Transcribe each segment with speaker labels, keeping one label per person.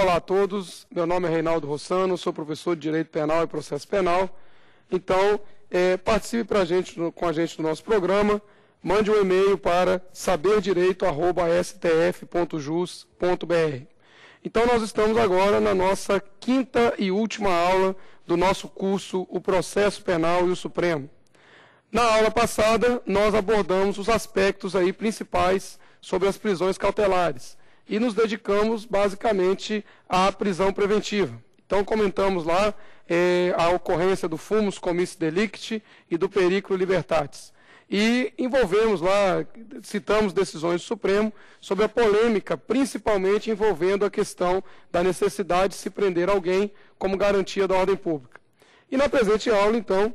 Speaker 1: Olá a todos, meu nome é Reinaldo Rossano, sou professor de Direito Penal e Processo Penal. Então, participe com a gente do nosso programa, mande um e-mail para saberdireito@stf.jus.br. Então, nós estamos agora na nossa quinta e última aula do nosso curso O Processo Penal e o Supremo. Na aula passada, nós abordamos os aspectos aí principais sobre as prisões cautelares e nos dedicamos basicamente à prisão preventiva. Então, comentamos lá a ocorrência do fumus commissi delicti e do periculo libertatis. E envolvemos lá, citamos decisões do Supremo sobre a polêmica, principalmente envolvendo a questão da necessidade de se prender alguém como garantia da ordem pública. E na presente aula, então,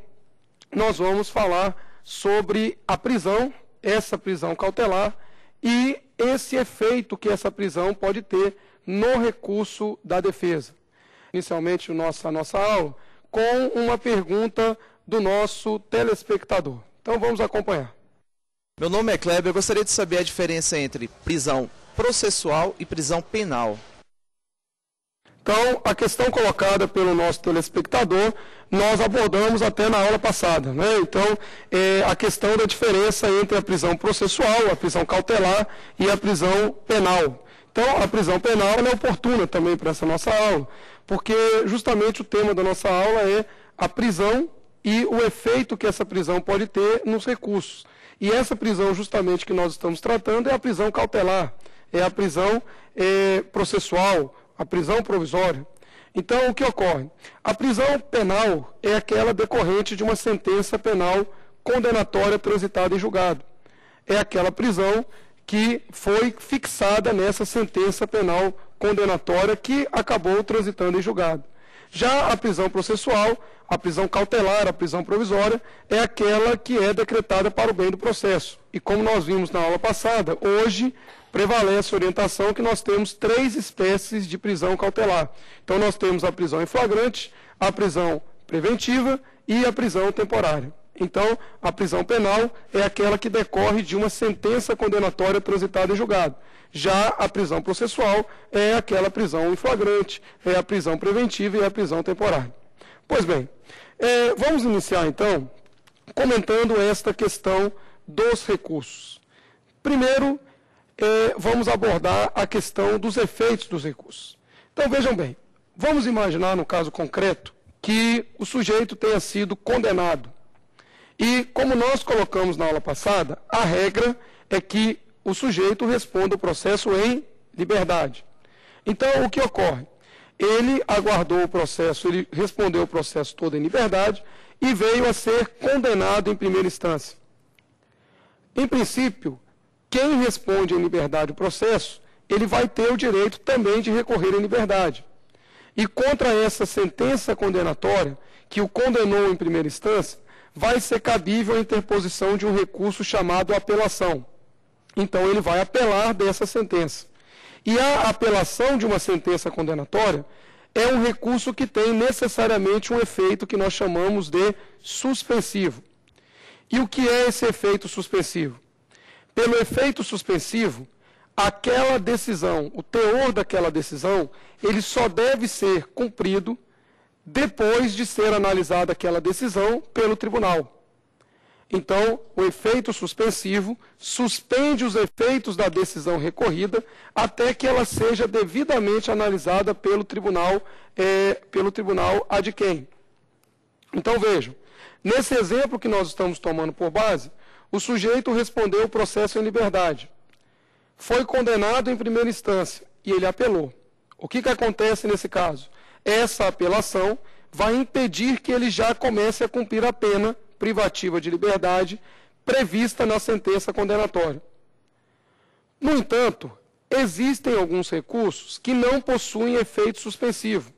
Speaker 1: nós vamos falar sobre a prisão, essa prisão cautelar, e esse efeito que essa prisão pode ter no recurso da defesa. Inicialmente, a nossa aula com uma pergunta do nosso telespectador. Então, vamos acompanhar.
Speaker 2: Meu nome é Kleber, eu gostaria de saber a diferença entre prisão processual e prisão penal.
Speaker 1: Então, a questão colocada pelo nosso telespectador, nós abordamos até na aula passada, né? Então, a questão da diferença entre a prisão processual, a prisão cautelar e a prisão penal. Então, a prisão penal ela é oportuna também para essa nossa aula, porque justamente o tema da nossa aula é a prisão e o efeito que essa prisão pode ter nos recursos. E essa prisão justamente que nós estamos tratando é a prisão cautelar, é a prisão processual, a prisão provisória. Então, o que ocorre? A prisão penal é aquela decorrente de uma sentença penal condenatória transitada em julgado. É aquela prisão que foi fixada nessa sentença penal condenatória que acabou transitando em julgado. Já a prisão processual, a prisão cautelar, a prisão provisória, é aquela que é decretada para o bem do processo. E como nós vimos na aula passada, hoje prevalece a orientação que nós temos 3 espécies de prisão cautelar. Então, nós temos a prisão em flagrante, a prisão preventiva e a prisão temporária. Então, a prisão penal é aquela que decorre de uma sentença condenatória transitada em julgado. Já a prisão processual é aquela prisão em flagrante, é a prisão preventiva e a prisão temporária. Pois bem, vamos iniciar então comentando esta questão dos recursos. Primeiro, vamos abordar a questão dos efeitos dos recursos. Então, vejam bem, vamos imaginar no caso concreto que o sujeito tenha sido condenado. E, como nós colocamos na aula passada, a regra é que o sujeito responda o processo em liberdade. Então, o que ocorre? Ele aguardou o processo, ele respondeu o processo todo em liberdade e veio a ser condenado em primeira instância. Em princípio, quem responde em liberdade o processo, ele vai ter o direito também de recorrer em liberdade. E contra essa sentença condenatória, que o condenou em primeira instância, vai ser cabível a interposição de um recurso chamado apelação. Então, ele vai apelar dessa sentença. E a apelação de uma sentença condenatória é um recurso que tem necessariamente um efeito que nós chamamos de suspensivo. E o que é esse efeito suspensivo? Pelo efeito suspensivo, aquela decisão, o teor daquela decisão, ele só deve ser cumprido depois de ser analisada aquela decisão pelo tribunal. Então, o efeito suspensivo suspende os efeitos da decisão recorrida até que ela seja devidamente analisada pelo tribunal ad quem. Então, vejam, nesse exemplo que nós estamos tomando por base, o sujeito respondeu o processo em liberdade. Foi condenado em primeira instância e ele apelou. O que acontece nesse caso? Essa apelação vai impedir que ele já comece a cumprir a pena privativa de liberdade prevista na sentença condenatória. No entanto, existem alguns recursos que não possuem efeito suspensivo.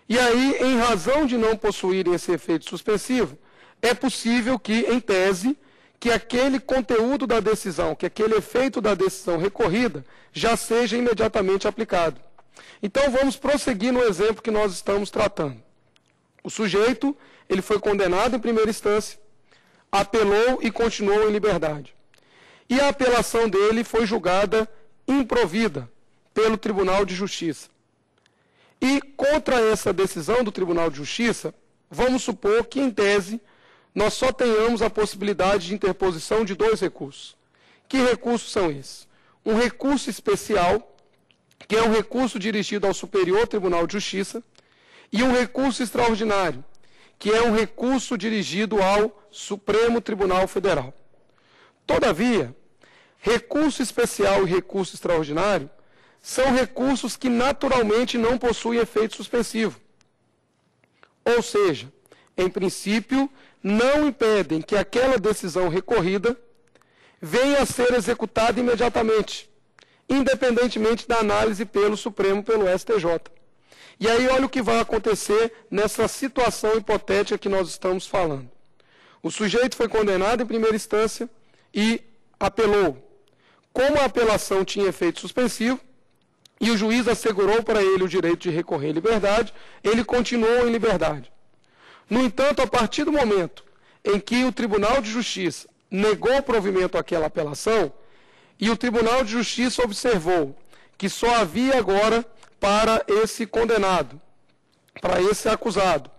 Speaker 1: E aí, em razão de não possuírem esse efeito suspensivo, é possível que, em tese, que aquele conteúdo da decisão, que aquele efeito da decisão recorrida já seja imediatamente aplicado. Então, vamos prosseguir no exemplo que nós estamos tratando. O sujeito, ele foi condenado em primeira instância, apelou e continuou em liberdade. E a apelação dele foi julgada improvida pelo Tribunal de Justiça. E contra essa decisão do Tribunal de Justiça, vamos supor que, em tese, nós só tenhamos a possibilidade de interposição de 2 recursos. Que recursos são esses? Um recurso especial, que é um recurso dirigido ao Superior Tribunal de Justiça, e um recurso extraordinário, que é um recurso dirigido ao Supremo Tribunal Federal. Todavia, recurso especial e recurso extraordinário são recursos que naturalmente não possuem efeito suspensivo. Ou seja, em princípio, não impedem que aquela decisão recorrida venha a ser executada imediatamente, independentemente da análise pelo Supremo, pelo STJ. E aí olha o que vai acontecer nessa situação hipotética que nós estamos falando. O sujeito foi condenado em primeira instância e apelou. Como a apelação tinha efeito suspensivo, e o juiz assegurou para ele o direito de recorrer em liberdade, ele continuou em liberdade. No entanto, a partir do momento em que o Tribunal de Justiça negou o provimento àquela apelação, e o Tribunal de Justiça observou que só havia agora para esse condenado, para esse acusado,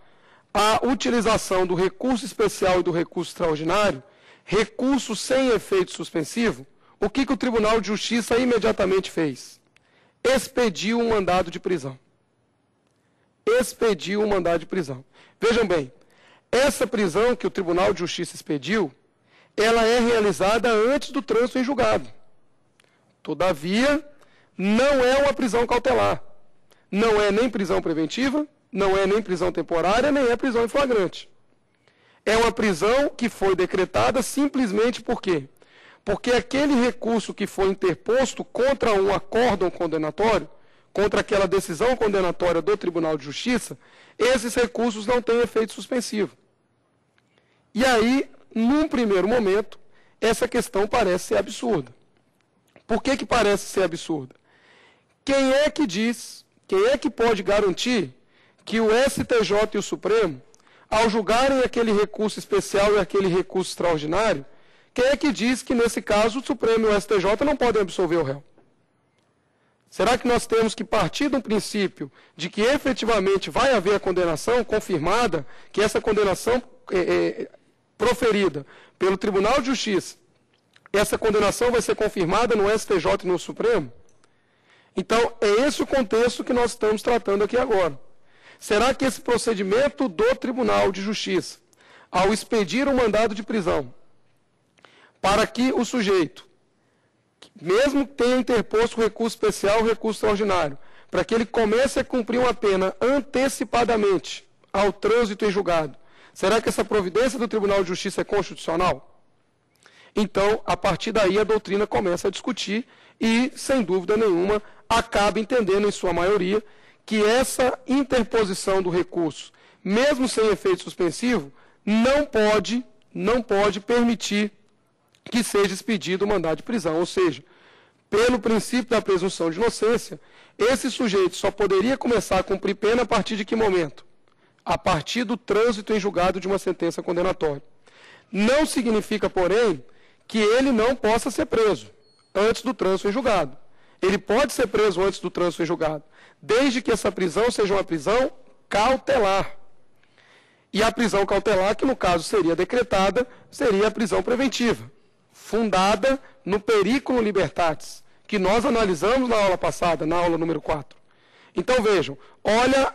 Speaker 1: a utilização do recurso especial e do recurso extraordinário, recurso sem efeito suspensivo, o que o Tribunal de Justiça imediatamente fez? Expediu um mandado de prisão. Expediu um mandado de prisão. Vejam bem, essa prisão que o Tribunal de Justiça expediu, ela é realizada antes do trânsito em julgado. Todavia, não é uma prisão cautelar. Não é nem prisão preventiva, não é nem prisão temporária, nem é prisão em flagrante. É uma prisão que foi decretada simplesmente por quê? Porque aquele recurso que foi interposto contra um acórdão condenatório, contra aquela decisão condenatória do Tribunal de Justiça, esses recursos não têm efeito suspensivo. E aí, num primeiro momento, essa questão parece ser absurda. Por que parece ser absurda? Quem é que diz, quem é que pode garantir que o STJ e o Supremo, ao julgarem aquele recurso especial e aquele recurso extraordinário, quem é que diz que, nesse caso, o Supremo e o STJ não podem absolver o réu? Será que nós temos que partir de um princípio de que efetivamente vai haver a condenação confirmada, que essa condenação proferida pelo Tribunal de Justiça, essa condenação vai ser confirmada no STJ e no Supremo? Então, é esse o contexto que nós estamos tratando aqui agora. Será que esse procedimento do Tribunal de Justiça, ao expedir um mandado de prisão, para que o sujeito, mesmo que tenha interposto o recurso especial ou recurso extraordinário, para que ele comece a cumprir uma pena antecipadamente ao trânsito em julgado, será que essa providência do Tribunal de Justiça é constitucional? Então, a partir daí, a doutrina começa a discutir e, sem dúvida nenhuma, acaba entendendo, em sua maioria, que essa interposição do recurso, mesmo sem efeito suspensivo, não pode permitir que seja expedido o mandado de prisão. Ou seja, pelo princípio da presunção de inocência, esse sujeito só poderia começar a cumprir pena a partir de que momento? A partir do trânsito em julgado de uma sentença condenatória. Não significa, porém, que ele não possa ser preso antes do trânsito em julgado. Ele pode ser preso antes do trânsito em julgado, desde que essa prisão seja uma prisão cautelar. E a prisão cautelar, que no caso seria decretada, seria a prisão preventiva, fundada no periculum libertatis, que nós analisamos na aula passada, na aula número 4. Então vejam, olha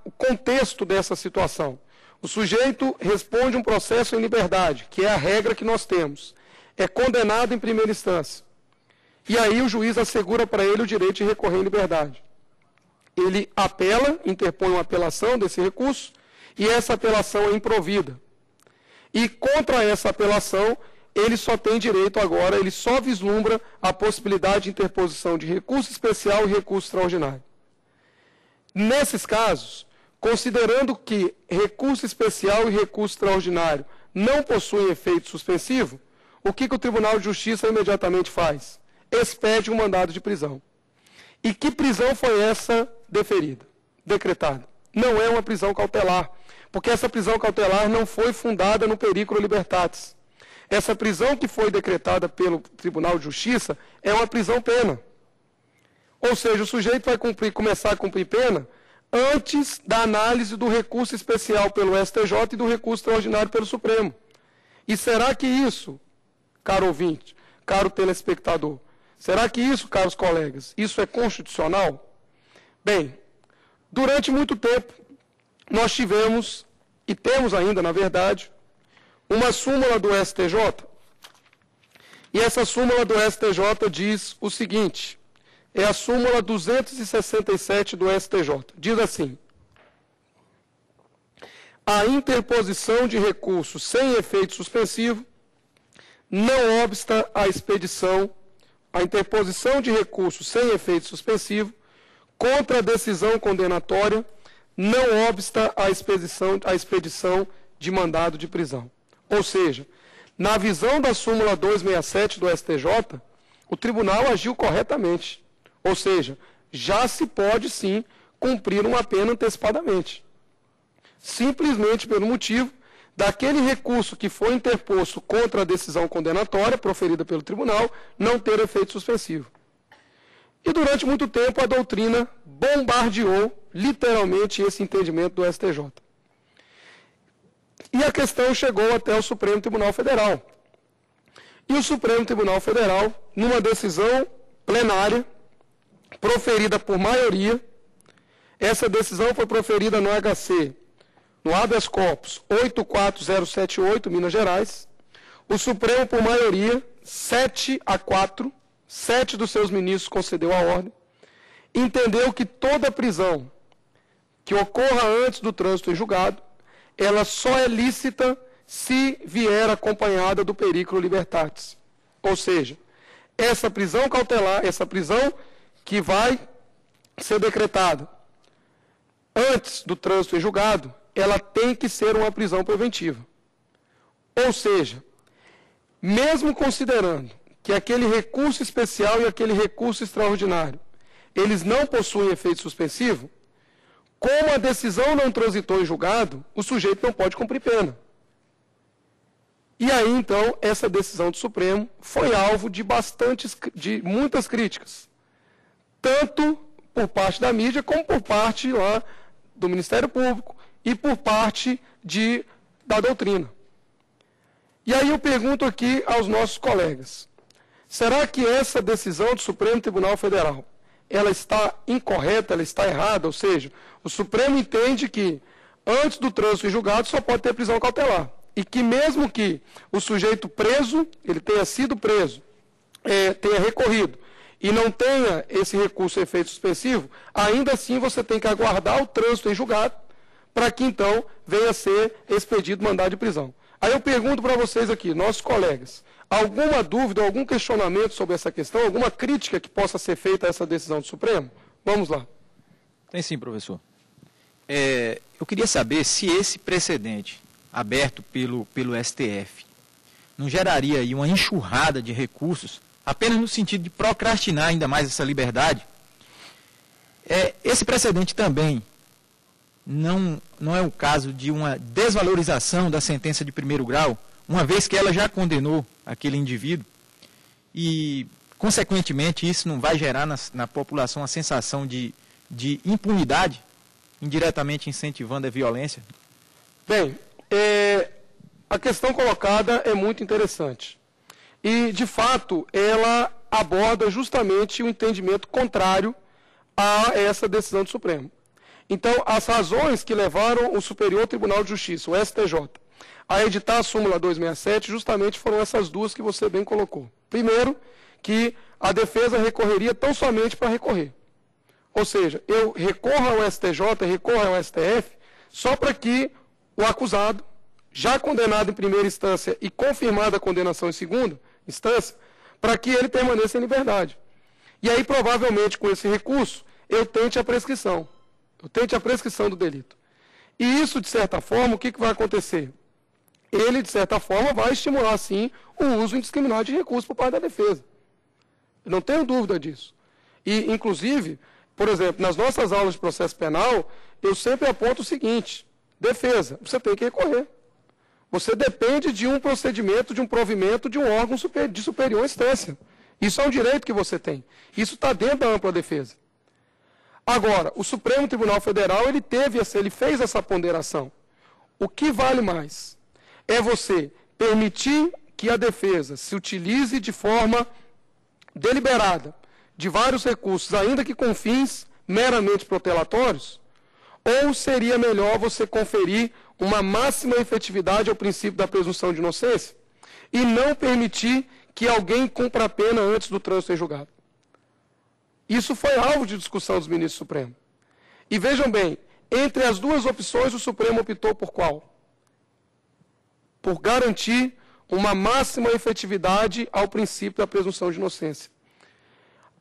Speaker 1: o contexto dessa situação. O sujeito responde um processo em liberdade, que é a regra que nós temos. É condenado em primeira instância. E aí o juiz assegura para ele o direito de recorrer em liberdade. Ele apela, interpõe uma apelação desse recurso, e essa apelação é improvida. E contra essa apelação, ele só tem direito agora, ele só vislumbra a possibilidade de interposição de recurso especial e recurso extraordinário. Nesses casos, considerando que recurso especial e recurso extraordinário não possuem efeito suspensivo, o que o Tribunal de Justiça imediatamente faz? Expede um mandado de prisão. E que prisão foi essa deferida, decretada? Não é uma prisão cautelar, porque essa prisão cautelar não foi fundada no periculum libertatis. Essa prisão que foi decretada pelo Tribunal de Justiça é uma prisão pena. Ou seja, o sujeito vai começar a cumprir pena antes da análise do recurso especial pelo STJ e do recurso extraordinário pelo Supremo. E será que isso, caro ouvinte, caro telespectador, será que isso, caros colegas, isso é constitucional? Bem, durante muito tempo, nós tivemos, e temos ainda, na verdade, uma súmula do STJ, e essa súmula do STJ diz o seguinte, é a súmula 267 do STJ, diz assim: a interposição de recurso sem efeito suspensivo não obsta a expedição, a interposição de recurso sem efeito suspensivo contra a decisão condenatória não obsta a expedição de mandado de prisão. Ou seja, na visão da súmula 267 do STJ, o tribunal agiu corretamente. Ou seja, já se pode sim cumprir uma pena antecipadamente. Simplesmente pelo motivo daquele recurso que foi interposto contra a decisão condenatória proferida pelo tribunal não ter efeito suspensivo. E durante muito tempo a doutrina bombardeou literalmente esse entendimento do STJ. E a questão chegou até o Supremo Tribunal Federal. E o Supremo Tribunal Federal, numa decisão plenária, proferida por maioria, essa decisão foi proferida no HC, no habeas corpus 84078, Minas Gerais, o Supremo, por maioria, 7-4, 7 dos seus ministros concedeu a ordem, entendeu que toda prisão que ocorra antes do trânsito em julgado, ela só é lícita se vier acompanhada do periculo libertatis. Ou seja, essa prisão cautelar, essa prisão que vai ser decretada antes do trânsito em julgado, ela tem que ser uma prisão preventiva. Ou seja, mesmo considerando que aquele recurso especial e aquele recurso extraordinário, eles não possuem efeito suspensivo, como a decisão não transitou em julgado, o sujeito não pode cumprir pena. E aí, então, essa decisão do Supremo foi alvo de muitas críticas, tanto por parte da mídia, como por parte lá do Ministério Público e por parte da doutrina. E aí eu pergunto aqui aos nossos colegas, será que essa decisão do Supremo Tribunal Federal, ela está incorreta, ela está errada? Ou seja, o Supremo entende que antes do trânsito em julgado só pode ter prisão cautelar. E que mesmo que o sujeito preso, ele tenha sido preso, tenha recorrido, e não tenha esse recurso efeito suspensivo, ainda assim você tem que aguardar o trânsito em julgado, para que então venha a ser expedido mandado de prisão. Aí eu pergunto para vocês aqui, nossos colegas, alguma dúvida, algum questionamento sobre essa questão, alguma crítica que possa ser feita a essa decisão do Supremo? Vamos lá.
Speaker 3: Tem sim, professor. Eu queria saber se esse precedente aberto pelo STF não geraria aí uma enxurrada de recursos, apenas no sentido de procrastinar ainda mais essa liberdade. Esse precedente também não é o caso de uma desvalorização da sentença de primeiro grau, uma vez que ela já condenou aquele indivíduo, e, consequentemente, isso não vai gerar na população a sensação de impunidade, indiretamente incentivando a violência?
Speaker 1: Bem, a questão colocada é muito interessante. E, de fato, ela aborda justamente o entendimento contrário a essa decisão do Supremo. Então, as razões que levaram o Superior Tribunal de Justiça, o STJ, a editar a súmula 267, justamente foram essas duas que você bem colocou. Primeiro, que a defesa recorreria tão somente para recorrer. Ou seja, eu recorro ao STJ, recorro ao STF, só para que o acusado, já condenado em primeira instância e confirmada a condenação em segunda instância, para que ele permaneça em liberdade. E aí, provavelmente, com esse recurso, eu tente a prescrição. Eu tente a prescrição do delito. E isso, de certa forma, o que vai acontecer? Ele, de certa forma, vai estimular, sim, o uso indiscriminado de recursos por parte da defesa. Eu não tenho dúvida disso. E, inclusive, por exemplo, nas nossas aulas de processo penal, eu sempre aponto o seguinte: defesa, você tem que recorrer. Você depende de um procedimento, de um provimento de um órgão de superior instância. Isso é um direito que você tem. Isso está dentro da ampla defesa. Agora, o Supremo Tribunal Federal, ele fez essa ponderação. O que vale mais é você permitir que a defesa se utilize de forma deliberada de vários recursos, ainda que com fins meramente protelatórios, ou seria melhor você conferir uma máxima efetividade ao princípio da presunção de inocência e não permitir que alguém cumpra a pena antes do trânsito em julgado? Isso foi alvo de discussão dos ministros do Supremo. E vejam bem, entre as duas opções, o Supremo optou por qual? Por garantir uma máxima efetividade ao princípio da presunção de inocência.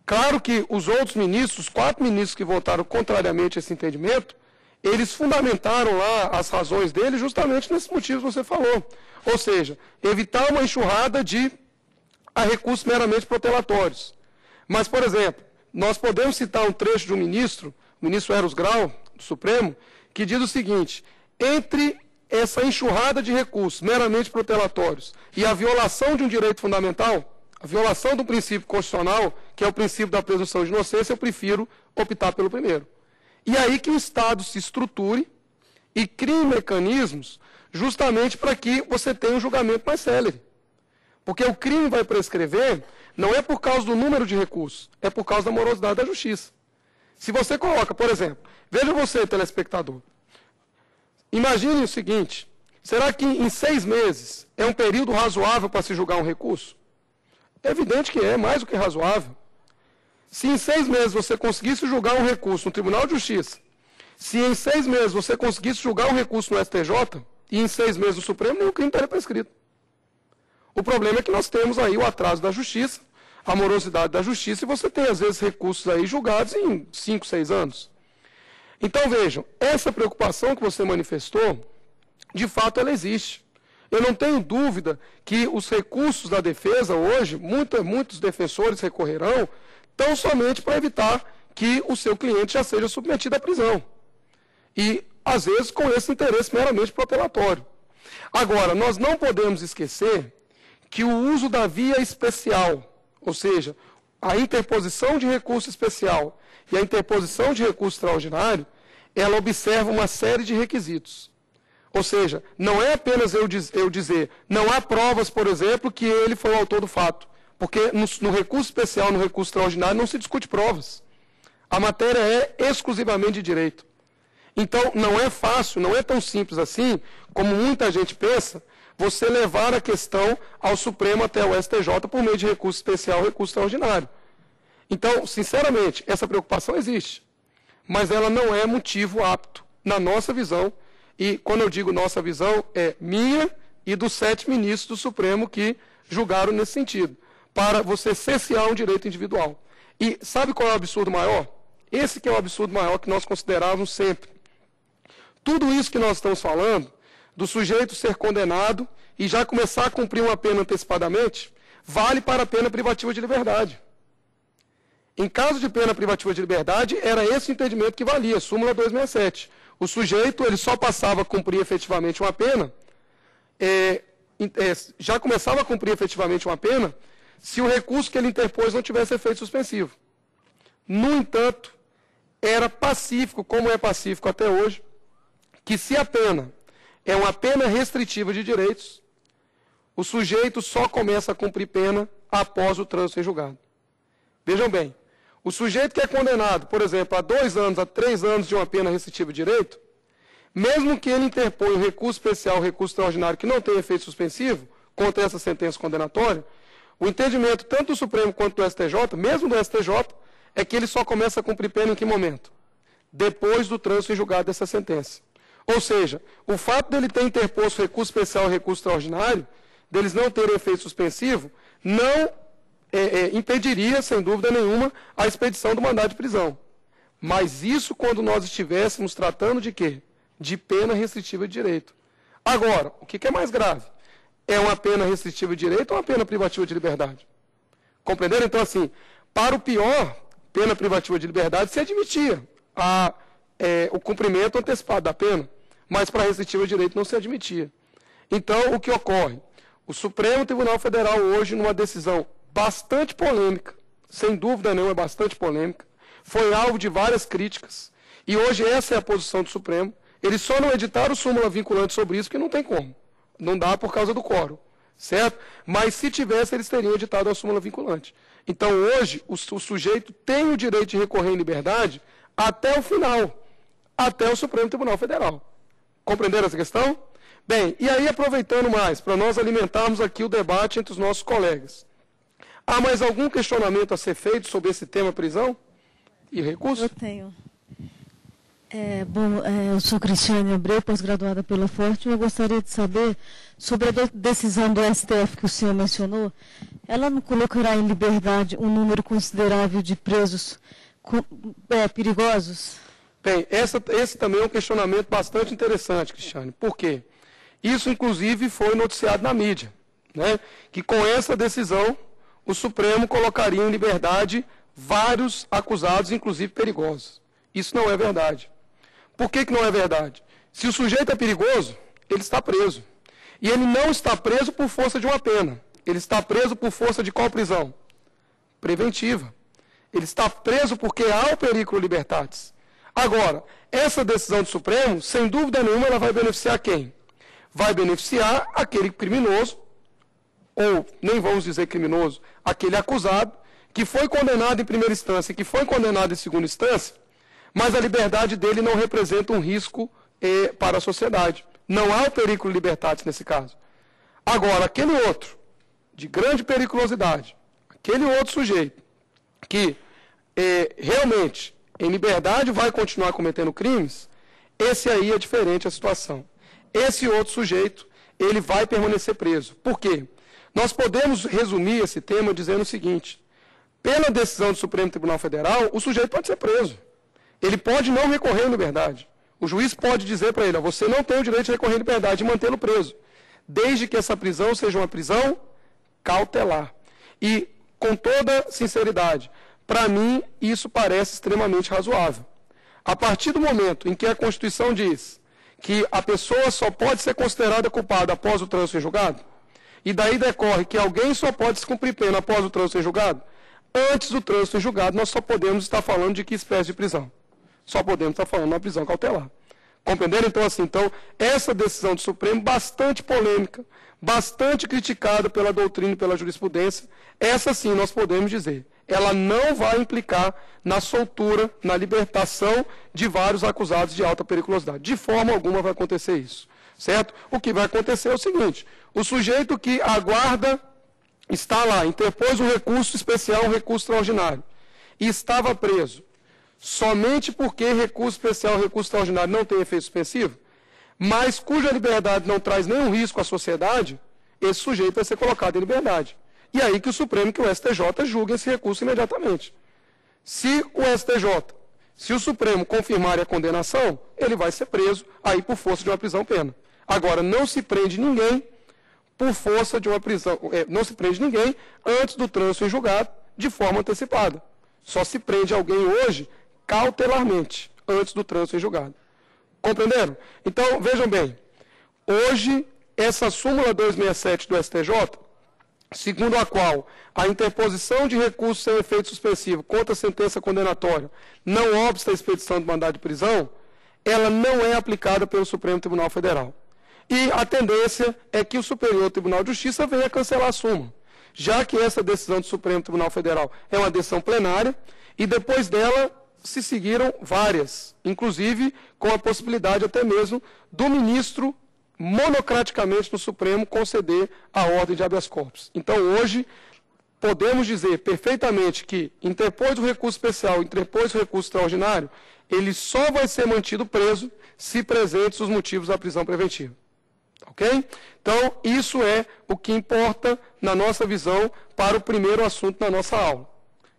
Speaker 1: Claro que os outros ministros, os 4 ministros que votaram contrariamente a esse entendimento, eles fundamentaram lá as razões deles justamente nesses motivos que você falou. Ou seja, evitar uma enxurrada de recursos meramente protelatórios. Mas, por exemplo, nós podemos citar um trecho de um ministro, o ministro Eros Grau, do Supremo, que diz o seguinte: entre essa enxurrada de recursos meramente protelatórios e a violação de um direito fundamental, a violação do princípio constitucional, que é o princípio da presunção de inocência, eu prefiro optar pelo primeiro. E aí que o Estado se estruture e crie mecanismos justamente para que você tenha um julgamento mais célere. Porque o crime vai prescrever não é por causa do número de recursos, é por causa da morosidade da justiça. Se você coloca, por exemplo, veja você, telespectador, imagine o seguinte: será que em 6 meses é um período razoável para se julgar um recurso? É evidente que é, mais do que razoável. Se em 6 meses você conseguisse julgar um recurso no Tribunal de Justiça, se em 6 meses você conseguisse julgar um recurso no STJ, e em 6 meses no Supremo, nenhum crime estaria prescrito. O problema é que nós temos aí o atraso da justiça, a morosidade da justiça, e você tem, às vezes, recursos aí julgados em 5, 6 anos. Então, vejam, essa preocupação que você manifestou, de fato, ela existe. Eu não tenho dúvida que os recursos da defesa hoje, muitos defensores recorrerão, tão somente para evitar que o seu cliente já seja submetido à prisão. E, às vezes, com esse interesse meramente protelatório. Agora, nós não podemos esquecer que o uso da via especial, ou seja, a interposição de recurso especial e a interposição de recurso extraordinário, ela observa uma série de requisitos. Ou seja, não é apenas eu dizer, não há provas, por exemplo, que ele foi o autor do fato. Porque no recurso especial, no recurso extraordinário, não se discute provas. A matéria é exclusivamente de direito. Então, não é fácil, não é tão simples assim, como muita gente pensa, você levar a questão ao Supremo até o STJ por meio de recurso especial, recurso extraordinário. Então, sinceramente, essa preocupação existe. Mas ela não é motivo apto, na nossa visão. E quando eu digo nossa visão, é minha e dos 7 ministros do Supremo que julgaram nesse sentido, para você cercear um direito individual. E sabe qual é o absurdo maior? Esse que é o absurdo maior que nós considerávamos sempre. Tudo isso que nós estamos falando, do sujeito ser condenado e já começar a cumprir uma pena antecipadamente, vale para a pena privativa de liberdade. Em caso de pena privativa de liberdade, era esse o entendimento que valia, súmula 267. O sujeito ele só passava a cumprir efetivamente uma pena, já começava a cumprir efetivamente uma pena, se o recurso que ele interpôs não tivesse efeito suspensivo. No entanto, era pacífico, como é pacífico até hoje, que se a pena é uma pena restritiva de direitos, o sujeito só começa a cumprir pena após o trânsito em julgado. Vejam bem, o sujeito que é condenado, por exemplo, a 2 anos, a 3 anos de uma pena restritiva de direito, mesmo que ele interponha um recurso especial, recurso extraordinário que não tenha efeito suspensivo contra essa sentença condenatória, o entendimento tanto do Supremo quanto do STJ, mesmo do STJ, é que ele só começa a cumprir pena em que momento? Depois do trânsito em julgado dessa sentença. Ou seja, o fato dele ter interposto recurso especial e recurso extraordinário, deles não terem efeito suspensivo, não impediria, sem dúvida nenhuma, a expedição do mandado de prisão. Mas isso quando nós estivéssemos tratando de quê? De pena restritiva de direito. Agora, o que é mais grave? É uma pena restritiva de direito ou uma pena privativa de liberdade? Compreenderam? Então, assim, para o pior, pena privativa de liberdade, se admitia o cumprimento antecipado da pena, mas para a restritiva de direito não se admitia. Então, o que ocorre? O Supremo Tribunal Federal hoje, numa decisão bastante polêmica, sem dúvida nenhuma, bastante polêmica, foi alvo de várias críticas, e hoje essa é a posição do Supremo. Eles só não editaram súmula vinculante sobre isso, porque não tem como. Não dá por causa do quórum, certo? Mas se tivesse, eles teriam editado a súmula vinculante. Então, hoje, o sujeito tem o direito de recorrer em liberdade até o final, até o Supremo Tribunal Federal. Compreenderam essa questão? Bem, e aí, aproveitando mais, para nós alimentarmos aqui o debate entre os nossos colegas. Há mais algum questionamento a ser feito sobre esse tema prisão e recurso?
Speaker 4: Eu tenho. Eu sou Cristiane Abreu, pós-graduada pela Forte, e eu gostaria de saber sobre a decisão do STF que o senhor mencionou. Ela não colocará em liberdade um número considerável de presos perigosos?
Speaker 1: Bem, esse também é um questionamento bastante interessante, Cristiane. Por quê? Isso, inclusive, foi noticiado na mídia, né? Que com essa decisão, o Supremo colocaria em liberdade vários acusados, inclusive perigosos. Isso não é verdade. Por que não é verdade? Se o sujeito é perigoso, ele está preso. E ele não está preso por força de uma pena. Ele está preso por força de qual prisão? Preventiva. Ele está preso porque há o periculo libertatis. Agora, essa decisão do Supremo, sem dúvida nenhuma, ela vai beneficiar quem? Vai beneficiar aquele criminoso, ou nem vamos dizer criminoso, aquele acusado, que foi condenado em primeira instância, que foi condenado em segunda instância, mas a liberdade dele não representa um risco para a sociedade. Não há o periculo libertatis nesse caso. Agora, aquele outro, de grande periculosidade, aquele outro sujeito, que realmente, em liberdade, vai continuar cometendo crimes, esse aí é diferente a situação. Esse outro sujeito, ele vai permanecer preso. Por quê? Nós podemos resumir esse tema dizendo o seguinte: pela decisão do Supremo Tribunal Federal, o sujeito pode ser preso. Ele pode não recorrer em liberdade. O juiz pode dizer para ele: você não tem o direito de recorrer em liberdade e mantê-lo preso, desde que essa prisão seja uma prisão cautelar. E, com toda sinceridade, para mim, isso parece extremamente razoável. A partir do momento em que a Constituição diz que a pessoa só pode ser considerada culpada após o trânsito em julgado, e daí decorre que alguém só pode se cumprir pena após o trânsito em julgado, antes do trânsito em julgado, nós só podemos estar falando de que espécie de prisão? Só podemos estar falando de uma prisão cautelar. Compreenderam? Então, assim, essa decisão do Supremo, bastante polêmica, bastante criticada pela doutrina e pela jurisprudência, essa sim nós podemos dizer, ela não vai implicar na soltura, na libertação de vários acusados de alta periculosidade. De forma alguma vai acontecer isso, certo? O que vai acontecer é o seguinte: o sujeito que aguarda, está lá, interpôs um recurso especial, um recurso extraordinário, e estava preso, somente porque recurso especial, recurso extraordinário não tem efeito suspensivo, mas cuja liberdade não traz nenhum risco à sociedade, esse sujeito vai ser colocado em liberdade. E aí que o Supremo, que o STJ, julga esse recurso imediatamente. Se o Supremo confirmar a condenação, ele vai ser preso, aí por força de uma prisão-pena. Agora, não se prende ninguém por força de uma prisão, não se prende ninguém antes do trânsito em julgado, de forma antecipada. Só se prende alguém hoje, cautelarmente, antes do trânsito em julgado. Compreenderam? Então, vejam bem, hoje, essa súmula 267 do STJ, segundo a qual a interposição de recurso sem efeito suspensivo contra a sentença condenatória não obsta a expedição do mandado de prisão, ela não é aplicada pelo Supremo Tribunal Federal. E a tendência é que o Superior Tribunal de Justiça venha cancelar a súmula, já que essa decisão do Supremo Tribunal Federal é uma decisão plenária, e depois dela se seguiram várias, inclusive com a possibilidade até mesmo do ministro monocraticamente no Supremo conceder a ordem de habeas corpus. Então, hoje, podemos dizer perfeitamente que, interpôs o recurso especial, interpôs o recurso extraordinário, ele só vai ser mantido preso se presentes os motivos da prisão preventiva. Ok? Então, isso é o que importa, na nossa visão, para o primeiro assunto da nossa aula.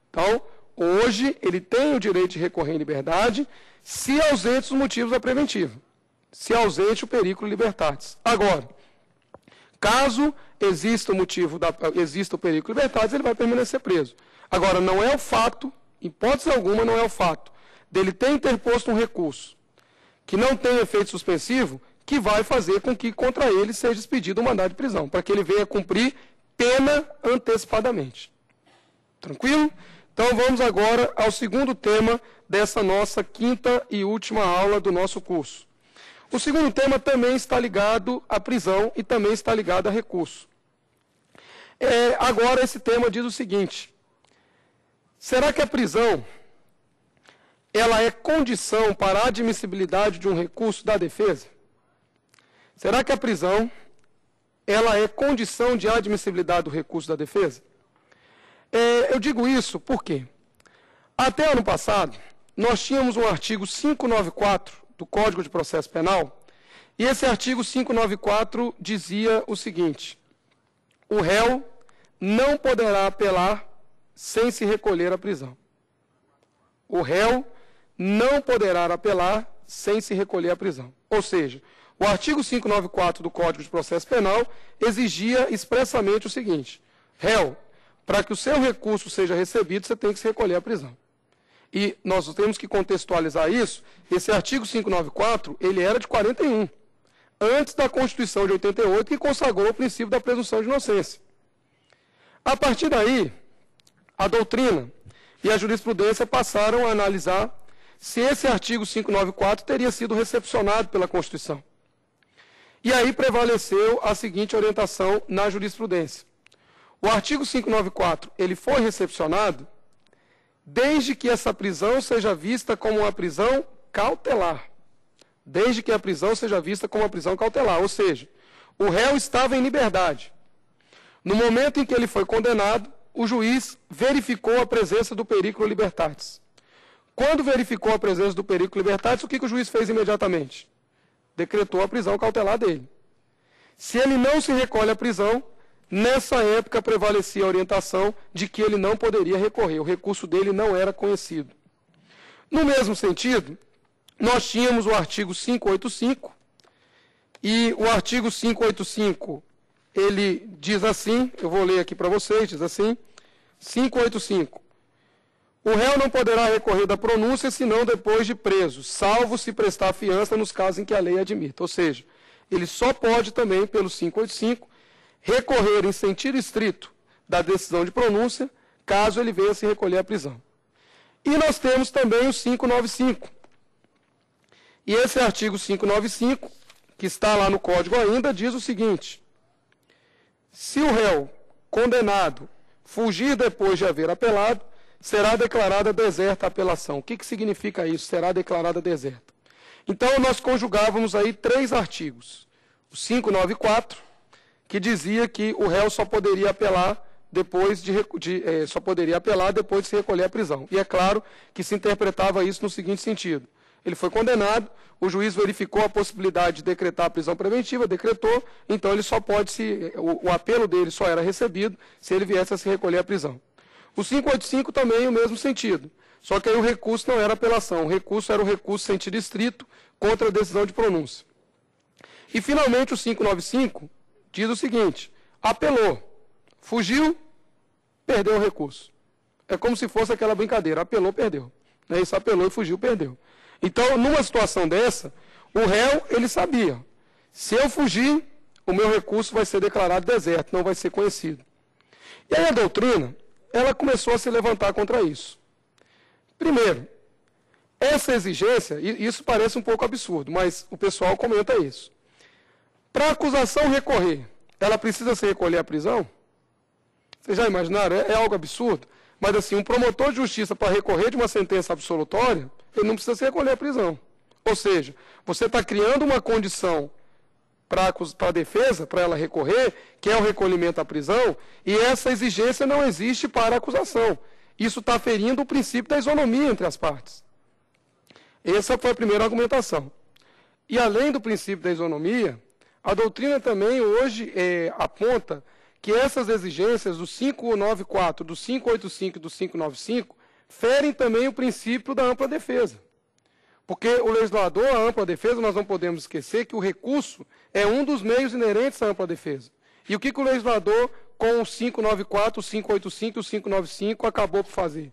Speaker 1: Então, hoje, ele tem o direito de recorrer em liberdade, se ausentes os motivos da preventiva. Se ausente o periculo libertatis. Agora, caso exista o periculo libertatis, ele vai permanecer preso. Agora, não é o fato, hipótese alguma, não é o fato dele ter interposto um recurso que não tem efeito suspensivo, que vai fazer com que contra ele seja expedido um mandado de prisão, para que ele venha cumprir pena antecipadamente. Tranquilo? Então vamos agora ao segundo tema dessa nossa quinta e última aula do nosso curso. O segundo tema também está ligado à prisão e também está ligado a recurso. Agora esse tema diz o seguinte: será que a prisão ela é condição para a admissibilidade de um recurso da defesa? Será que a prisão ela é condição de admissibilidade do recurso da defesa? Eu digo isso porque, até ano passado, nós tínhamos um artigo 594 do Código de Processo Penal, e esse artigo 594 dizia o seguinte: o réu não poderá apelar sem se recolher à prisão. O réu não poderá apelar sem se recolher à prisão. Ou seja, o artigo 594 do Código de Processo Penal exigia expressamente o seguinte: réu, para que o seu recurso seja recebido, você tem que se recolher à prisão. E nós temos que contextualizar isso. Esse artigo 594, ele era de 41, antes da Constituição de 88, que consagrou o princípio da presunção de inocência. A partir daí, a doutrina e a jurisprudência passaram a analisar se esse artigo 594 teria sido recepcionado pela Constituição. E aí prevaleceu a seguinte orientação na jurisprudência: o artigo 594, ele foi recepcionado desde que essa prisão seja vista como uma prisão cautelar. Desde que a prisão seja vista como uma prisão cautelar, ou seja, o réu estava em liberdade. No momento em que ele foi condenado, o juiz verificou a presença do periculo libertatis. Quando verificou a presença do periculo libertatis, o que o juiz fez imediatamente? Decretou a prisão cautelar dele. Se ele não se recolhe à prisão, nessa época prevalecia a orientação de que ele não poderia recorrer, o recurso dele não era conhecido. No mesmo sentido, nós tínhamos o artigo 585, e o artigo 585, ele diz assim, eu vou ler aqui para vocês, diz assim: 585. O réu não poderá recorrer da pronúncia senão depois de preso, salvo se prestar fiança nos casos em que a lei admita. Ou seja, ele só pode também, pelo 585, recorrer em sentido estrito da decisão de pronúncia, caso ele venha se recolher à prisão. E nós temos também o 595. E esse artigo 595, que está lá no Código ainda, diz o seguinte: se o réu condenado fugir depois de haver apelado, será declarada deserta a apelação. O que significa isso? Será declarada deserta. Então, nós conjugávamos aí 3 artigos. O 594, que dizia que o réu só poderia apelar depois de se recolher à prisão. E é claro que se interpretava isso no seguinte sentido: ele foi condenado, o juiz verificou a possibilidade de decretar a prisão preventiva, decretou, então ele só pode o apelo dele só era recebido se ele viesse a se recolher à prisão. O 585 também o mesmo sentido, só que aí o recurso não era apelação, o recurso era o recurso sentido estrito contra a decisão de pronúncia. E finalmente o 595 diz o seguinte: apelou, fugiu, perdeu o recurso. É como se fosse aquela brincadeira: apelou, perdeu. Isso, apelou e fugiu, perdeu. Então, numa situação dessa, o réu, ele sabia: se eu fugir, o meu recurso vai ser declarado deserto, não vai ser conhecido. E aí a doutrina, ela começou a se levantar contra isso. Primeiro, essa exigência, e isso parece um pouco absurdo, mas o pessoal comenta isso. Para a acusação recorrer, ela precisa se recolher à prisão? Vocês já imaginaram? É algo absurdo. Mas assim, um promotor de justiça, para recorrer de uma sentença absolutória, ele não precisa se recolher à prisão. Ou seja, você está criando uma condição para a defesa, para ela recorrer, que é o recolhimento à prisão, e essa exigência não existe para a acusação. Isso está ferindo o princípio da isonomia entre as partes. Essa foi a primeira argumentação. E além do princípio da isonomia, a doutrina também hoje aponta que essas exigências do 594, do 585 e do 595 ferem também o princípio da ampla defesa. Porque o legislador, a ampla defesa, nós não podemos esquecer que o recurso é um dos meios inerentes à ampla defesa. E o que o legislador, com o 594, o 585 e o 595, acabou por fazer?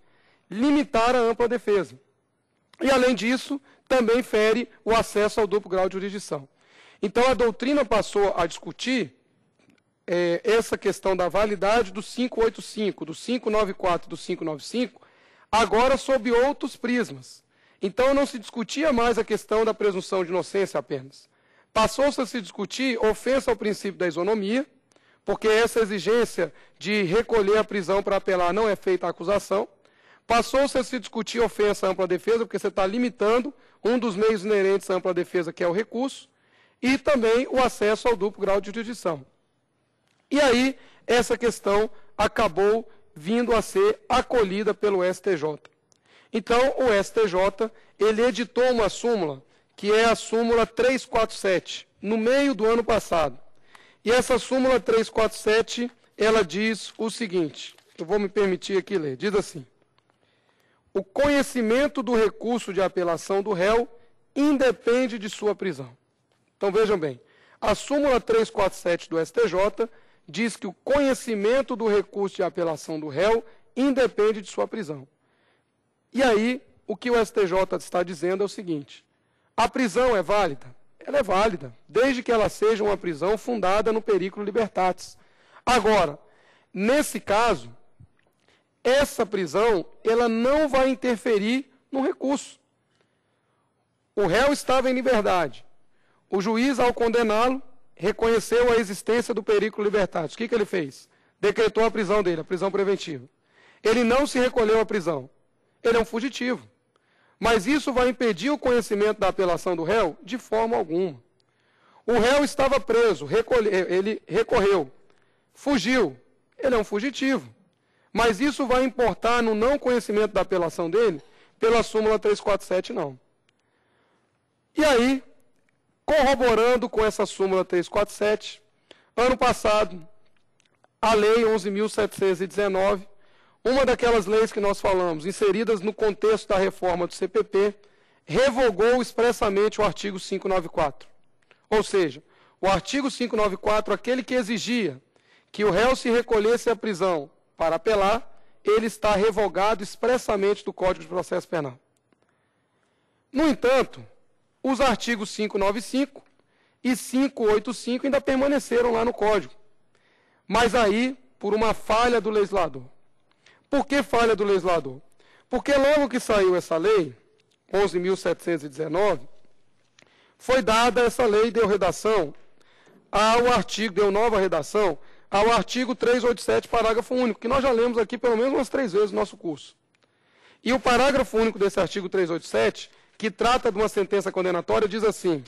Speaker 1: Limitar a ampla defesa. E, além disso, também fere o acesso ao duplo grau de jurisdição. Então, a doutrina passou a discutir essa questão da validade do 585, do 594 e do 595, agora sob outros prismas. Então, não se discutia mais a questão da presunção de inocência apenas. Passou-se a se discutir ofensa ao princípio da isonomia, porque essa exigência de recolher a prisão para apelar não é feita à acusação. Passou-se a se discutir ofensa à ampla defesa, porque você está limitando um dos meios inerentes à ampla defesa, que é o recurso, e também o acesso ao duplo grau de jurisdição. E aí, essa questão acabou vindo a ser acolhida pelo STJ. Então, o STJ, ele editou uma súmula, que é a súmula 347, no meio do ano passado. E essa súmula 347, ela diz o seguinte, eu vou me permitir aqui ler, diz assim: o conhecimento do recurso de apelação do réu independe de sua prisão. Então, vejam bem, a súmula 347 do STJ diz que o conhecimento do recurso de apelação do réu independe de sua prisão. E aí, o que o STJ está dizendo é o seguinte: a prisão é válida? Ela é válida, desde que ela seja uma prisão fundada no periculo libertatis. Agora, nesse caso, essa prisão, ela não vai interferir no recurso. O réu estava em liberdade. O juiz, ao condená-lo, reconheceu a existência do periculo libertatis. O que ele fez? Decretou a prisão dele, a prisão preventiva. Ele não se recolheu à prisão. Ele é um fugitivo. Mas isso vai impedir o conhecimento da apelação do réu? De forma alguma. O réu estava preso, ele recorreu, fugiu. Ele é um fugitivo. Mas isso vai importar no não conhecimento da apelação dele? Pela súmula 347, não. E aí, corroborando com essa súmula 347, ano passado, a lei 11.719, uma daquelas leis que nós falamos, inseridas no contexto da reforma do CPP, revogou expressamente o artigo 594. Ou seja, o artigo 594, aquele que exigia que o réu se recolhesse à prisão para apelar, ele está revogado expressamente do Código de Processo Penal. No entanto, os artigos 595 e 585 ainda permaneceram lá no Código. Mas aí, por uma falha do legislador. Por que falha do legislador? Porque logo que saiu essa lei, 11.719, foi dada essa lei, deu redação ao artigo, deu nova redação ao artigo 387, parágrafo único, que nós já lemos aqui pelo menos umas 3 vezes no nosso curso. E o parágrafo único desse artigo 387, que trata de uma sentença condenatória, diz assim: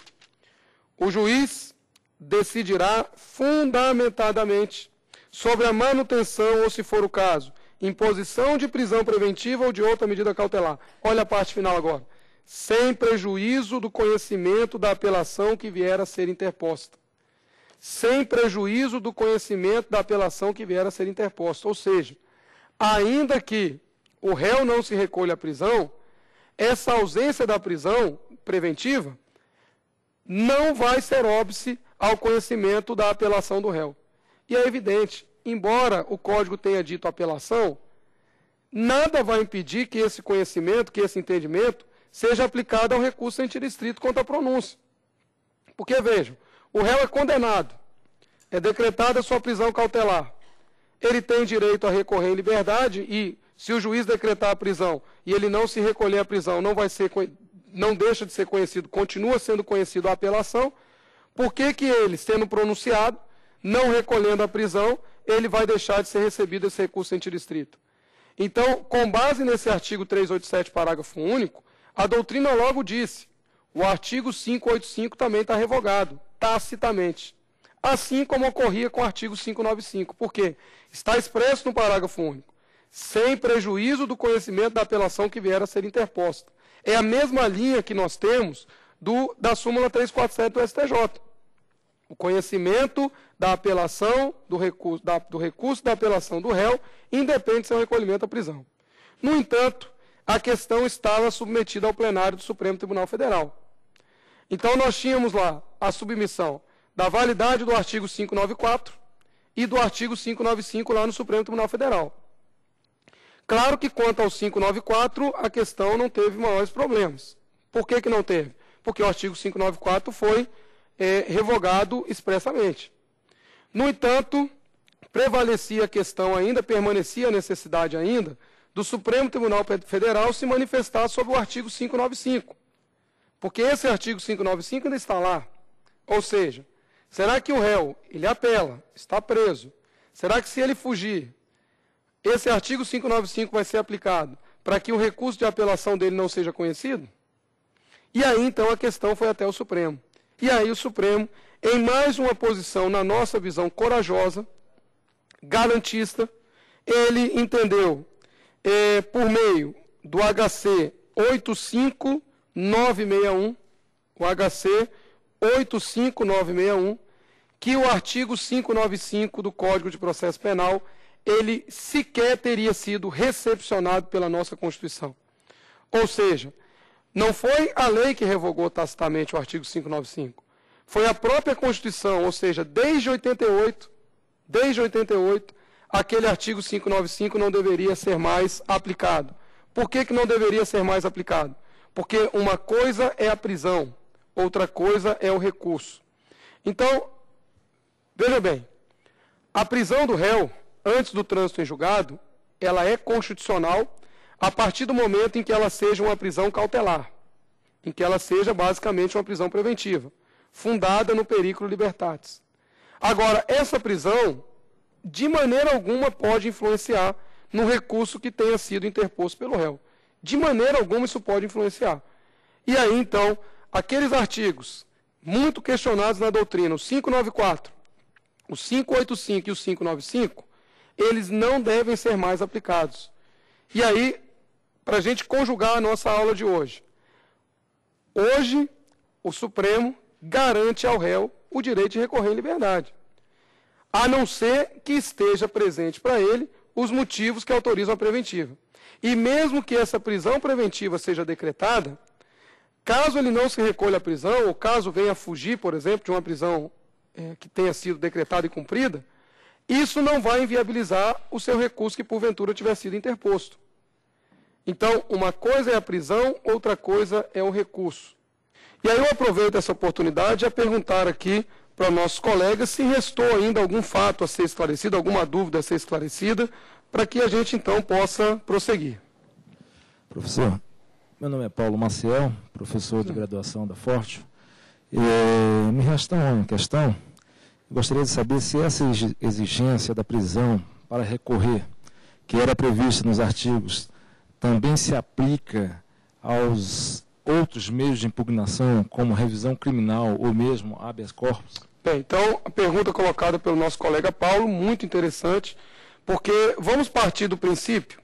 Speaker 1: o juiz decidirá fundamentadamente sobre a manutenção, ou se for o caso, imposição de prisão preventiva ou de outra medida cautelar. Olha a parte final agora. Sem prejuízo do conhecimento da apelação que vier a ser interposta. Sem prejuízo do conhecimento da apelação que vier a ser interposta. Ou seja, ainda que o réu não se recolha à prisão, essa ausência da prisão preventiva não vai ser óbice ao conhecimento da apelação do réu. E é evidente, embora o Código tenha dito apelação, nada vai impedir que esse conhecimento, que esse entendimento, seja aplicado ao recurso antidistrito contra a pronúncia. Porque, vejam, o réu é condenado, é decretada a sua prisão cautelar. Ele tem direito a recorrer em liberdade e, se o juiz decretar a prisão e ele não se recolher à prisão, não deixa de ser conhecido, continua sendo conhecido a apelação. Por que ele, sendo pronunciado, não recolhendo a prisão, ele vai deixar de ser recebido esse recurso antidistrito? Então, com base nesse artigo 387, parágrafo único, a doutrina logo disse, o artigo 585 também está revogado, tacitamente. Assim como ocorria com o artigo 595. Por quê? Está expresso no parágrafo único, sem prejuízo do conhecimento da apelação que vier a ser interposta. É a mesma linha que nós temos da súmula 347 do STJ. O conhecimento da apelação, do recurso da apelação do réu, independe de seu recolhimento à prisão. No entanto, a questão estava submetida ao plenário do Supremo Tribunal Federal. Então, nós tínhamos lá a submissão da validade do artigo 594 e do artigo 595 lá no Supremo Tribunal Federal. Claro que, quanto ao 594, a questão não teve maiores problemas. Por que não teve? Porque o artigo 594 foi revogado expressamente. No entanto, prevalecia a questão ainda, permanecia a necessidade ainda, do Supremo Tribunal Federal se manifestar sobre o artigo 595. Porque esse artigo 595 ainda está lá. Ou seja, será que o réu, ele apela, está preso? Será que se ele fugir, esse artigo 595 vai ser aplicado para que o recurso de apelação dele não seja conhecido? E aí, então, a questão foi até o Supremo. E aí o Supremo, em mais uma posição, na nossa visão, corajosa, garantista, ele entendeu, por meio do HC 85961, o HC 85961, que o artigo 595 do Código de Processo Penal, ele sequer teria sido recepcionado pela nossa Constituição. Ou seja, não foi a lei que revogou tacitamente o artigo 595, foi a própria Constituição, ou seja, desde 88, aquele artigo 595 não deveria ser mais aplicado. Por que não deveria ser mais aplicado? Porque uma coisa é a prisão, outra coisa é o recurso. Então, veja bem, a prisão do réu, antes do trânsito em julgado, ela é constitucional a partir do momento em que ela seja uma prisão cautelar, em que ela seja basicamente uma prisão preventiva, fundada no periculo libertatis. Agora, essa prisão, de maneira alguma, pode influenciar no recurso que tenha sido interposto pelo réu. De maneira alguma isso pode influenciar. E aí, então, aqueles artigos muito questionados na doutrina, o 594, o 585 e o 595, eles não devem ser mais aplicados. E aí, para a gente conjugar a nossa aula de hoje, o Supremo garante ao réu o direito de recorrer em liberdade, a não ser que esteja presente para ele os motivos que autorizam a preventiva. E mesmo que essa prisão preventiva seja decretada, caso ele não se recolha à prisão, ou caso venha a fugir, por exemplo, de uma prisão que tenha sido decretada e cumprida, isso não vai inviabilizar o seu recurso que porventura tiver sido interposto. Então, uma coisa é a prisão, outra coisa é o recurso. E aí eu aproveito essa oportunidade a perguntar aqui para nossos colegas se restou ainda algum fato a ser esclarecido, alguma dúvida a ser esclarecida, para que a gente então possa prosseguir.
Speaker 5: Professor, meu nome é Paulo Maciel, professor de graduação da Forte. Me resta uma questão. Gostaria de saber se essa exigência da prisão para recorrer, que era prevista nos artigos, também se aplica aos outros meios de impugnação, como revisão criminal ou mesmo habeas corpus?
Speaker 1: Bem, então, a pergunta colocada pelo nosso colega Paulo, muito interessante, porque vamos partir do princípio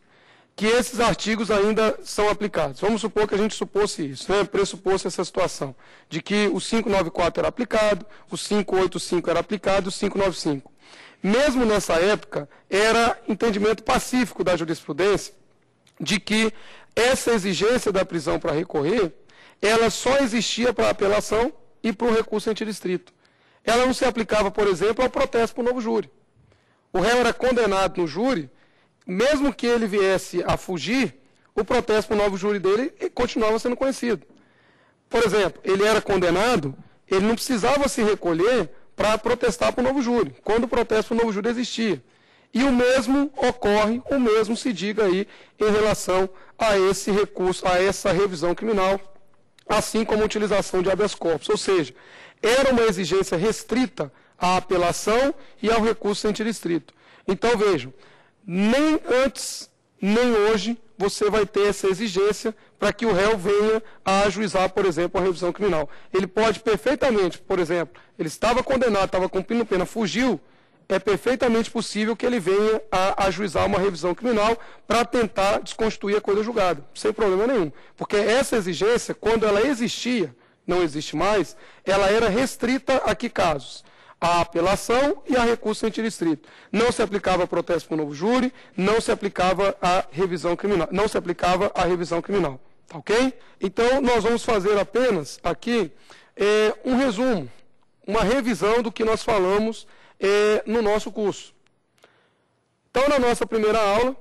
Speaker 1: que esses artigos ainda são aplicados. Vamos supor que a gente supôsse isso, pressupôsse essa situação, de que o 594 era aplicado, o 585 era aplicado e o 595. Mesmo nessa época, era entendimento pacífico da jurisprudência de que essa exigência da prisão para recorrer, ela só existia para a apelação e para o recurso antidistrito. Ela não se aplicava, por exemplo, ao protesto por novo júri. O réu era condenado no júri, mesmo que ele viesse a fugir, o protesto por novo júri dele continuava sendo conhecido. Por exemplo, ele era condenado, ele não precisava se recolher para protestar por novo júri, quando o protesto por novo júri existia. E o mesmo ocorre, o mesmo se diga aí em relação a esse recurso, a essa revisão criminal, assim como a utilização de habeas corpus. Ou seja, era uma exigência restrita à apelação e ao recurso antidistrito. Então, vejam, nem antes, nem hoje, você vai ter essa exigência para que o réu venha a ajuizar, por exemplo, a revisão criminal. Ele pode perfeitamente, por exemplo, ele estava condenado, estava cumprindo pena, fugiu, é perfeitamente possível que ele venha a ajuizar uma revisão criminal para tentar desconstituir a coisa julgada, sem problema nenhum. Porque essa exigência, quando ela existia, não existe mais, ela era restrita a que casos? A apelação e a recurso antidistrito. Não se aplicava a protesto por novo júri, não se aplicava a revisão criminal. Não se aplicava a revisão criminal. Tá ok? Então, nós vamos fazer apenas aqui um resumo, uma revisão do que nós falamos no nosso curso. Então, na nossa primeira aula,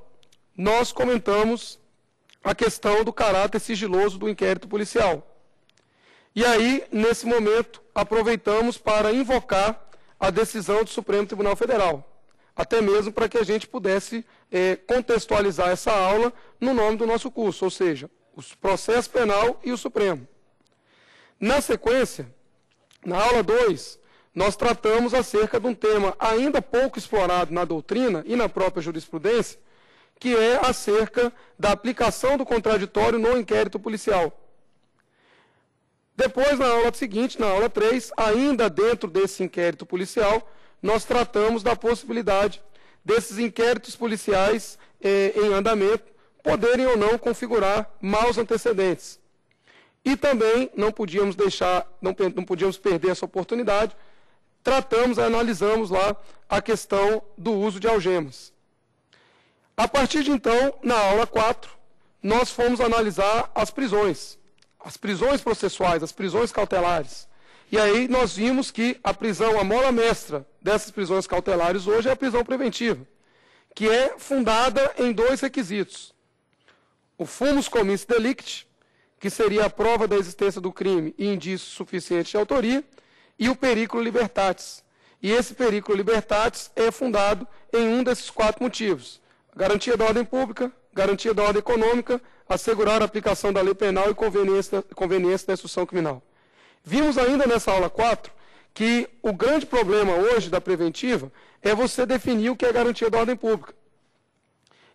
Speaker 1: nós comentamos a questão do caráter sigiloso do inquérito policial. E aí, nesse momento, aproveitamos para invocar a decisão do Supremo Tribunal Federal, até mesmo para que a gente pudesse contextualizar essa aula no nome do nosso curso, ou seja, o processo penal e o Supremo. Na sequência, na aula 2, nós tratamos acerca de um tema ainda pouco explorado na doutrina e na própria jurisprudência, que é acerca da aplicação do contraditório no inquérito policial. Depois, na aula seguinte, na aula 3, ainda dentro desse inquérito policial, nós tratamos da possibilidade desses inquéritos policiais em andamento poderem ou não configurar maus antecedentes. E também não podíamos perder essa oportunidade, analisamos lá a questão do uso de algemas. A partir de então, na aula 4, nós fomos analisar as prisões processuais, as prisões cautelares. E aí nós vimos que a mola mestra dessas prisões cautelares hoje é a prisão preventiva, que é fundada em 2 requisitos. O fumus commissi delicti, que seria a prova da existência do crime e indício suficiente de autoria, e o periculo libertatis. E esse periculo libertatis é fundado em um desses 4 motivos: garantia da ordem pública, garantia da ordem econômica, assegurar a aplicação da lei penal e conveniência da instrução criminal. Vimos ainda nessa aula 4 que o grande problema hoje da preventiva é você definir o que é garantia da ordem pública.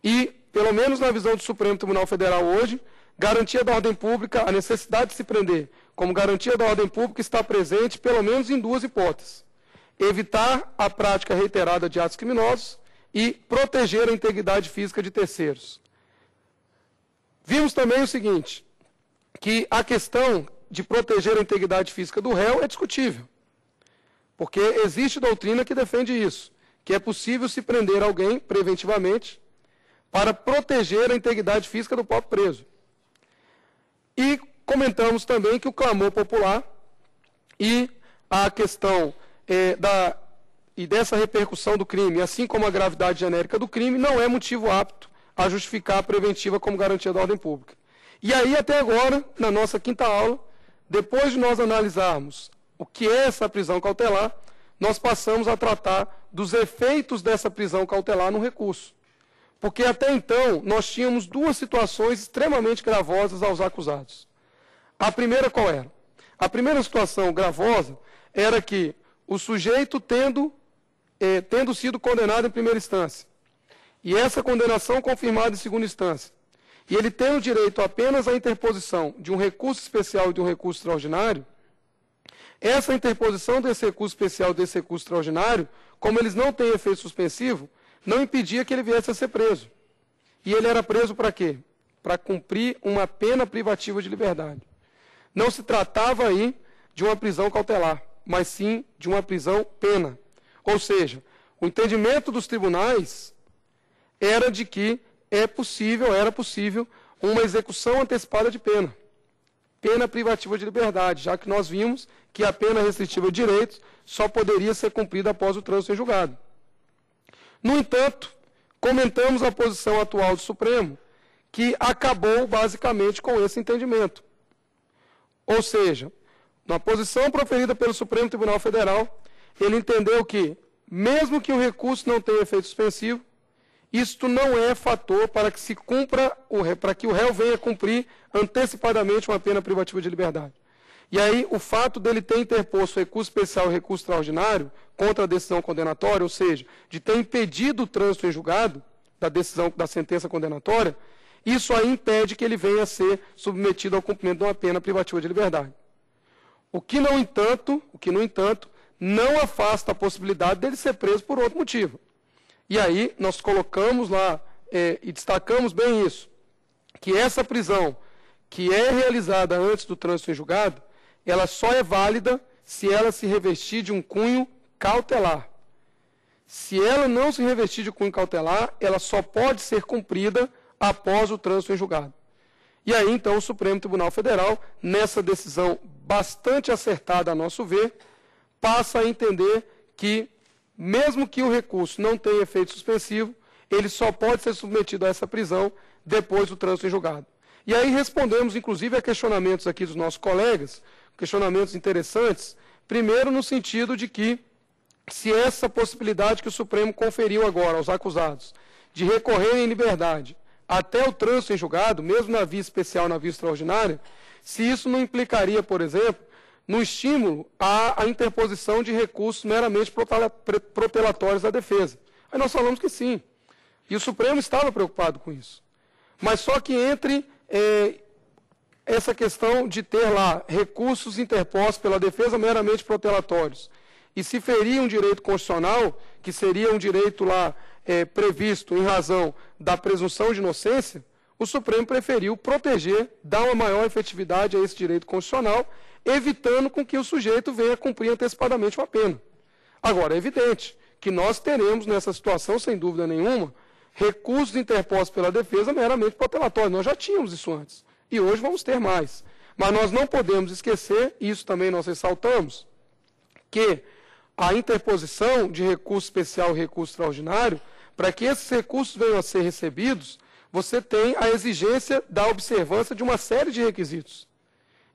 Speaker 1: E, pelo menos na visão do Supremo Tribunal Federal hoje, garantia da ordem pública, a necessidade de se prender como garantia da ordem pública está presente pelo menos em 2 hipóteses: evitar a prática reiterada de atos criminosos e proteger a integridade física de terceiros. Vimos também o seguinte, que a questão de proteger a integridade física do réu é discutível, porque existe doutrina que defende isso, que é possível se prender alguém preventivamente para proteger a integridade física do próprio preso. E comentamos também que o clamor popular e a questão dessa repercussão do crime, assim como a gravidade genérica do crime, não é motivo apto a justificar a preventiva como garantia da ordem pública. E aí, até agora, na nossa 5ª aula, depois de nós analisarmos o que é essa prisão cautelar, nós passamos a tratar dos efeitos dessa prisão cautelar no recurso. Porque até então, nós tínhamos 2 situações extremamente gravosas aos acusados. A primeira qual era? A primeira situação gravosa era que o sujeito tendo sido condenado em primeira instância, e essa condenação confirmada em segunda instância, e ele tendo direito apenas à interposição de um recurso especial e de um recurso extraordinário, essa interposição desse recurso especial e desse recurso extraordinário, como eles não têm efeito suspensivo, não impedia que ele viesse a ser preso. E ele era preso para quê? Para cumprir uma pena privativa de liberdade. Não se tratava aí de uma prisão cautelar, mas sim de uma prisão pena. Ou seja, o entendimento dos tribunais era de que era possível uma execução antecipada de pena privativa de liberdade, já que nós vimos que a pena restritiva de direitos só poderia ser cumprida após o trânsito em julgado. No entanto, comentamos a posição atual do Supremo, que acabou basicamente com esse entendimento. Ou seja, na posição proferida pelo Supremo Tribunal Federal, ele entendeu que, mesmo que o recurso não tenha efeito suspensivo, isto não é fator para que se cumpra, para que o réu venha cumprir antecipadamente uma pena privativa de liberdade. E aí, o fato dele ter interposto recurso especial e recurso extraordinário contra a decisão condenatória, ou seja, de ter impedido o trânsito em julgado da sentença condenatória, isso aí impede que ele venha a ser submetido ao cumprimento de uma pena privativa de liberdade. O que, no entanto, não afasta a possibilidade dele ser preso por outro motivo. E aí nós colocamos lá e destacamos bem isso, que essa prisão que é realizada antes do trânsito em julgado, ela só é válida se ela se revestir de um cunho cautelar. Se ela não se revestir de cunho cautelar, ela só pode ser cumprida após o trânsito em julgado. E aí, então, o Supremo Tribunal Federal, nessa decisão bastante acertada, a nosso ver, passa a entender que, mesmo que o recurso não tenha efeito suspensivo, ele só pode ser submetido a essa prisão depois do trânsito em julgado. E aí respondemos, inclusive, a questionamentos aqui dos nossos colegas, questionamentos interessantes, primeiro no sentido de que se essa possibilidade que o Supremo conferiu agora aos acusados de recorrer em liberdade até o trânsito em julgado, mesmo na via especial, na via extraordinária, se isso não implicaria, por exemplo, no estímulo à interposição de recursos meramente protelatórios da defesa. Aí nós falamos que sim. E o Supremo estava preocupado com isso. Mas só que entre essa questão de ter lá recursos interpostos pela defesa meramente protelatórios e se ferir um direito constitucional, que seria um direito lá previsto em razão da presunção de inocência, o Supremo preferiu proteger, dar uma maior efetividade a esse direito constitucional, evitando com que o sujeito venha cumprir antecipadamente uma pena. Agora, é evidente que nós teremos nessa situação, sem dúvida nenhuma, recursos interpostos pela defesa meramente protelatórios. Nós já tínhamos isso antes, e hoje vamos ter mais. Mas nós não podemos esquecer, e isso também nós ressaltamos, que a interposição de recurso especial e recurso extraordinário, para que esses recursos venham a ser recebidos, você tem a exigência da observância de uma série de requisitos.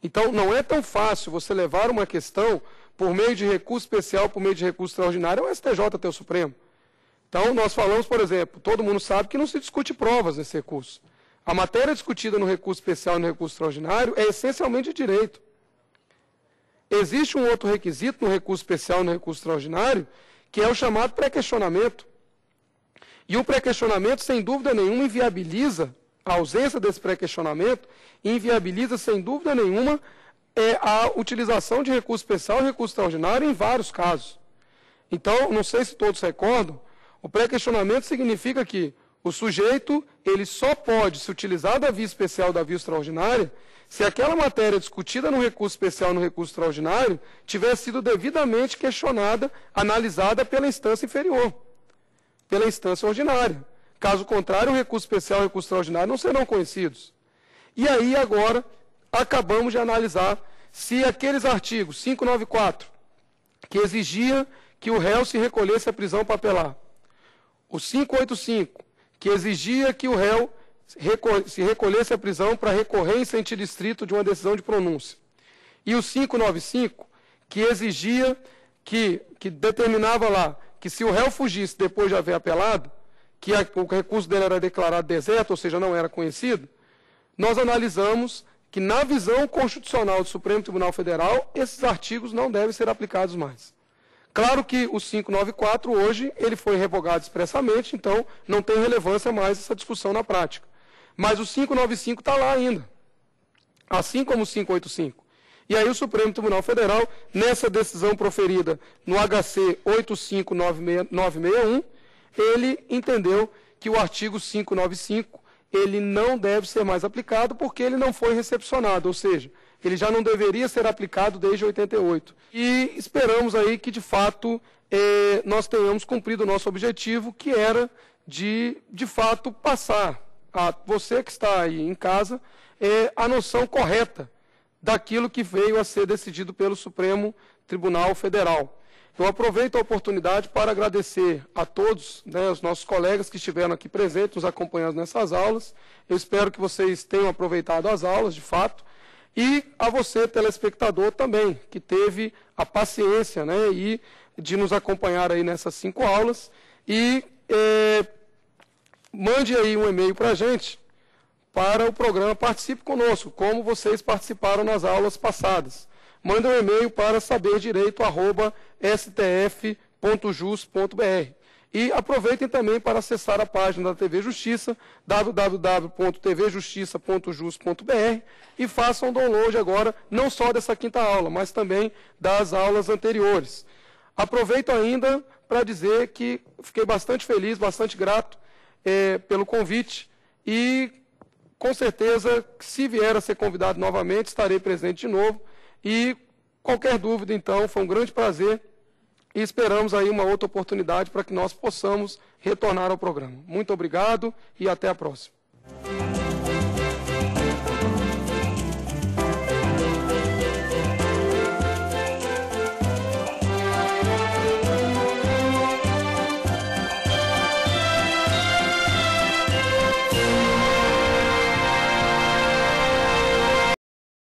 Speaker 1: Então, não é tão fácil você levar uma questão por meio de recurso especial, por meio de recurso extraordinário, ao STJ até o Supremo. Então, nós falamos, por exemplo, todo mundo sabe que não se discute provas nesse recurso. A matéria discutida no recurso especial e no recurso extraordinário é essencialmente de direito. Existe um outro requisito no recurso especial e no recurso extraordinário, que é o chamado pré-questionamento. E o pré-questionamento, sem dúvida nenhuma, inviabiliza a ausência desse pré-questionamento, inviabiliza, sem dúvida nenhuma, a utilização de recurso especial e recurso extraordinário em vários casos. Então, não sei se todos recordam, o pré-questionamento significa que o sujeito ele só pode se utilizar da via especial ou da via extraordinária se aquela matéria discutida no recurso especial ou no recurso extraordinário tiver sido devidamente questionada, analisada pela instância inferior, pela instância ordinária. Caso contrário, o recurso especial e o recurso extraordinário não serão conhecidos. E aí, agora, acabamos de analisar se aqueles artigos 594, que exigia que o réu se recolhesse à prisão para apelar, o 585, que exigia que o réu se recolhesse à prisão para recorrer em sentido estrito de uma decisão de pronúncia, e o 595, que exigia, que determinava lá, que se o réu fugisse depois de haver apelado, que o recurso dele era declarado deserto, ou seja, não era conhecido, nós analisamos que, na visão constitucional do Supremo Tribunal Federal, esses artigos não devem ser aplicados mais. Claro que o 594, hoje, ele foi revogado expressamente, então não tem relevância mais essa discussão na prática. Mas o 595 está lá ainda, assim como o 585. E aí o Supremo Tribunal Federal, nessa decisão proferida no HC 85961, ele entendeu que o artigo 595 ele não deve ser mais aplicado porque ele não foi recepcionado, ou seja, ele já não deveria ser aplicado desde 88. E esperamos aí que, de fato, nós tenhamos cumprido o nosso objetivo, que era de fato, passar a você que está aí em casa a noção correta daquilo que veio a ser decidido pelo Supremo Tribunal Federal. Eu aproveito a oportunidade para agradecer a todos, os nossos colegas que estiveram aqui presentes, nos acompanhando nessas aulas. Eu espero que vocês tenham aproveitado as aulas, de fato. E a você, telespectador, também, que teve a paciência e de nos acompanhar aí nessas 5 aulas. E mande aí um e-mail para a gente, para o programa Participe Conosco, como vocês participaram nas aulas passadas. Manda um e-mail para saberdireito@stf.jus.br. E aproveitem também para acessar a página da TV Justiça, www.tvjustiça.jus.br, e façam download agora, não só dessa 5ª aula, mas também das aulas anteriores. Aproveito ainda para dizer que fiquei bastante feliz, bastante grato pelo convite, e com certeza, se vier a ser convidado novamente, estarei presente de novo. E qualquer dúvida, então, foi um grande prazer e esperamos aí uma outra oportunidade para que nós possamos retornar ao programa. Muito obrigado e até a próxima.